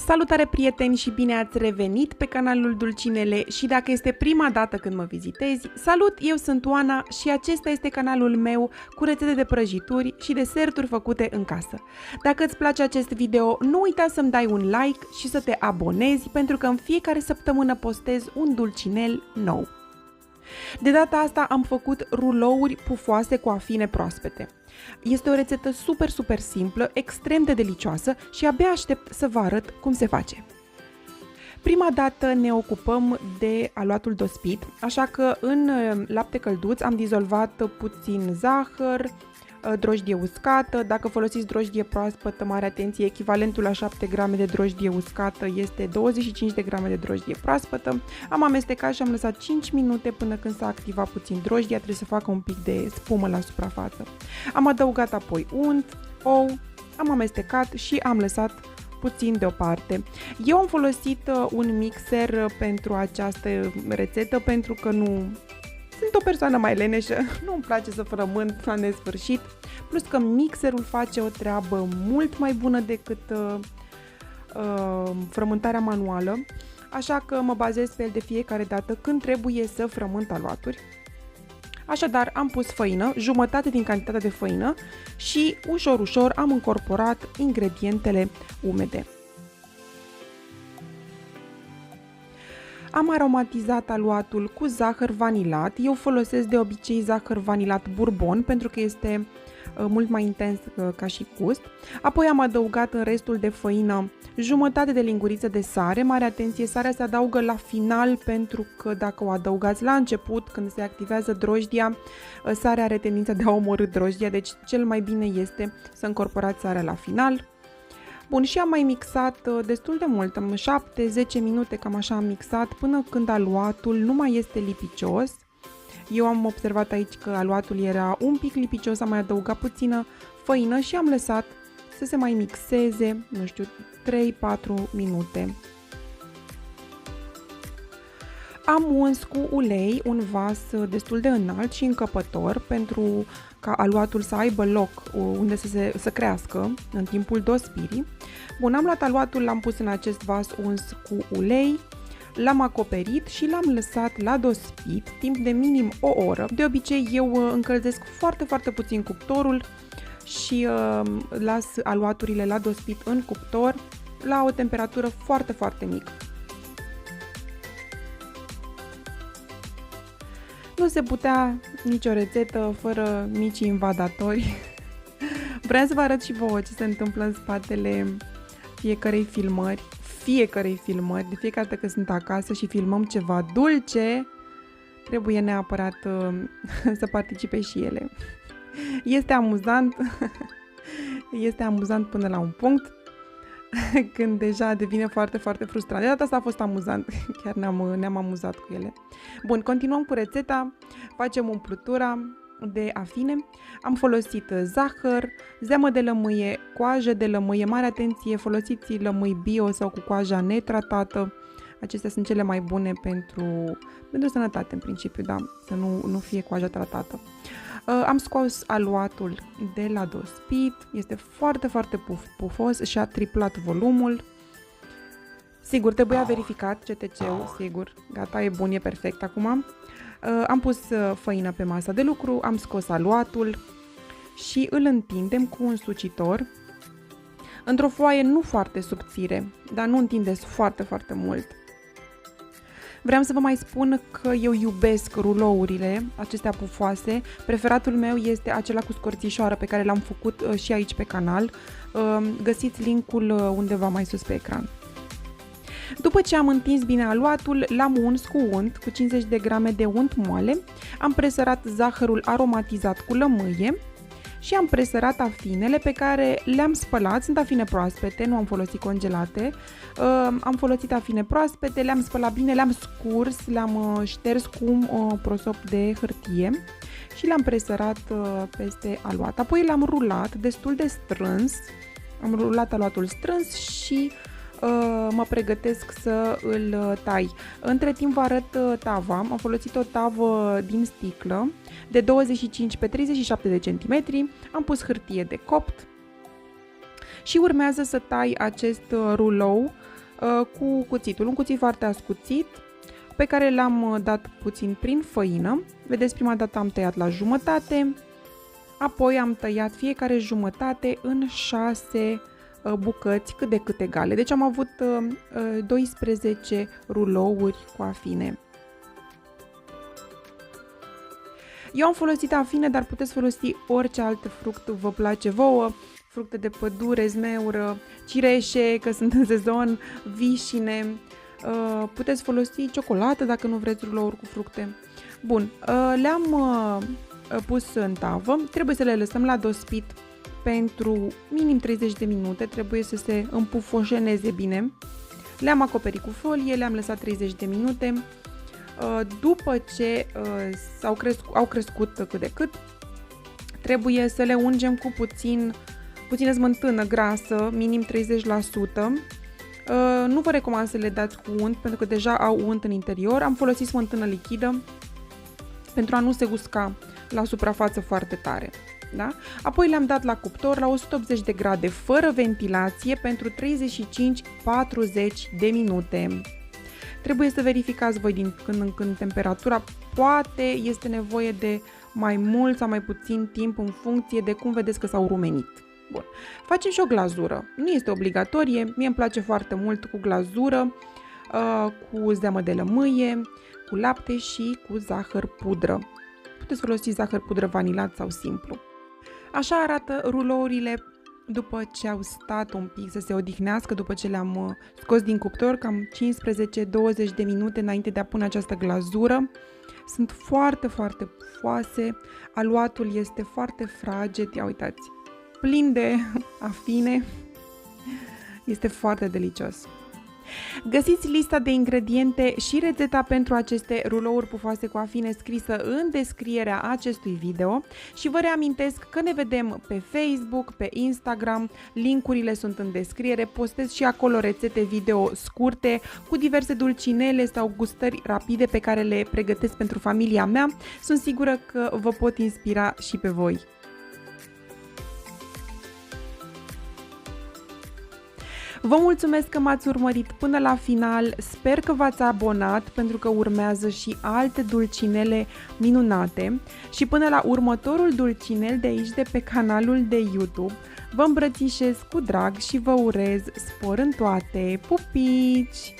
Salutare prieteni și bine ați revenit pe canalul Dulcinele și dacă este prima dată când mă vizitezi, salut, eu sunt Oana și acesta este canalul meu cu rețete de prăjituri și deserturi făcute în casă. Dacă îți place acest video, nu uita să-mi dai un like și să te abonezi pentru că în fiecare săptămână postez un dulcinel nou. De data asta am făcut rulouri pufoase cu afine proaspete. Este o rețetă super simplă, extrem de delicioasă și abia aștept să vă arăt cum se face. Prima dată ne ocupăm de aluatul dospit, așa că în lapte călduț am dizolvat puțin zahăr, drojdie uscată. Dacă folosiți drojdie proaspătă, mare atenție, echivalentul la 7 grame de drojdie uscată este 25 de grame de drojdie proaspătă. Am amestecat și am lăsat 5 minute până când s-a activat puțin drojdia, trebuie să facă un pic de spumă la suprafață. Am adăugat apoi unt, ou, am amestecat și am lăsat puțin deoparte. Eu am folosit un mixer pentru această rețetă pentru că sunt o persoană mai leneșă, nu-mi place să frământ la nesfârșit, plus că mixerul face o treabă mult mai bună decât frământarea manuală, așa că mă bazez pe el de fiecare dată când trebuie să frământ aluaturi. Așadar, am pus făină, jumătate din cantitatea de făină și ușor am încorporat ingredientele umede. Am aromatizat aluatul cu zahăr vanilat. Eu folosesc de obicei zahăr vanilat bourbon pentru că este mult mai intens ca și gust. Apoi am adăugat în restul de făină jumătate de linguriță de sare. Mare atenție, sarea se adaugă la final pentru că dacă o adăugați la început, când se activează drojdia, sarea are tendința de a omorî drojdia, deci cel mai bine este să încorporați sarea la final. Bun, și am mai mixat destul de mult, 7-10 minute, cam așa am mixat, până când aluatul nu mai este lipicios. Eu am observat aici că aluatul era un pic lipicios, am mai adăugat puțină făină și am lăsat să se mai mixeze, nu știu, 3-4 minute. Am uns cu ulei un vas destul de înalt și încăpător pentru ca aluatul să aibă loc unde să crească în timpul dospirii. Bun, am luat aluatul, l-am pus în acest vas uns cu ulei, l-am acoperit și l-am lăsat la dospit timp de minim o oră. De obicei eu încălzesc foarte puțin cuptorul și las aluaturile la dospit în cuptor la o temperatură foarte mică. Nu se putea nicio rețetă fără mici invadatori. Vreau să vă arăt și vouă ce se întâmplă în spatele fiecărei filmări. De fiecare dată că sunt acasă și filmăm ceva dulce, trebuie neapărat să participe și ele. Este amuzant, este amuzant până la un punct, când deja devine foarte frustrant. De data asta a fost amuzant, chiar ne-am amuzat cu ele. Bun, continuăm cu rețeta, facem umplutura de afine. Am folosit zahăr, zeamă de lămâie, coajă de lămâie, mare atenție, folosiți lămâi bio sau cu coaja netratată. Acestea sunt cele mai bune pentru sănătate în principiu, da, să nu fie coaja tratată. Am scos aluatul de la dospit, este foarte pufos și a triplat volumul. Sigur, trebuia verificat CTC-ul, sigur, gata, e bun, e perfect acum. Am pus făină pe masa de lucru, am scos aluatul și îl întindem cu un sucitor într-o foaie nu foarte subțire, dar nu întindeți foarte mult. Vreau să vă mai spun că eu iubesc rulourile acestea pufoase. Preferatul meu este acela cu scorțișoară pe care l-am făcut și aici pe canal. Găsiți linkul undeva mai sus pe ecran. După ce am întins bine aluatul, l-am uns cu unt, cu 50 de grame de unt moale. Am presărat zahărul aromatizat cu lămâie și am presărat afinele pe care le-am spălat. Sunt afine proaspete, nu am folosit congelate. Am folosit afine proaspete, le-am spălat bine, le-am scurs, le-am șters cu un prosop de hârtie și le-am presărat peste aluat. Apoi l-am rulat destul de strâns, am rulat aluatul strâns și mă pregătesc să îl tai. Între timp vă arăt tava. Am folosit o tavă din sticlă de 25 pe 37 de centimetri. Am pus hârtie de copt și urmează să tai acest rulou cu cuțitul. Un cuțit foarte ascuțit pe care l-am dat puțin prin făină. Vedeți, prima dată am tăiat la jumătate, apoi am tăiat fiecare jumătate în 6 bucăți cât de cât egale. Deci am avut 12 rulouri cu afine. Eu am folosit afine, dar puteți folosi orice alt fruct vă place vouă. Fructe de pădure, zmeură, cireșe, că sunt în sezon, vișine. Puteți folosi ciocolată dacă nu vreți rulouri cu fructe. Bun, le-am pus în tavă. Trebuie să le lăsăm la dospit pentru minim 30 de minute. Trebuie să se împufoșeneze bine. Le-am acoperit cu folie, le-am lăsat 30 de minute. După ce au crescut cât de cât, trebuie să le ungem cu puțină smântână grasă, minim 30%. Nu vă recomand să le dați cu unt, pentru că deja au unt în interior. Am folosit smântână lichidă pentru a nu se usca la suprafață foarte tare. Da? Apoi le-am dat la cuptor la 180 de grade fără ventilație pentru 35-40 de minute. Trebuie să verificați voi din când în când temperatura, poate este nevoie de mai mult sau mai puțin timp în funcție de cum vedeți că s-au rumenit. Bun. Facem și o glazură. Nu este obligatorie, mie îmi place foarte mult cu glazură, cu zeamă de lămâie, cu lapte și cu zahăr pudră. Puteți folosi zahăr pudră vanilat sau simplu. Așa arată rulourile după ce au stat un pic să se odihnească, după ce le-am scos din cuptor, cam 15-20 de minute înainte de a pune această glazură. Sunt foarte, foarte pufoase, aluatul este foarte fraged, ia uitați, plin de afine, este foarte delicios. Găsiți lista de ingrediente și rețeta pentru aceste rulouri pufoase cu afine scrisă în descrierea acestui video și vă reamintesc că ne vedem pe Facebook, pe Instagram, linkurile sunt în descriere, postez și acolo rețete video scurte cu diverse dulcinele sau gustări rapide pe care le pregătesc pentru familia mea. Sunt sigură că vă pot inspira și pe voi. Vă mulțumesc că m-ați urmărit până la final, sper că v-ați abonat pentru că urmează și alte dulcinele minunate și până la următorul dulcinel de aici de pe canalul de YouTube. Vă îmbrățișez cu drag și vă urez spor în toate, pupici!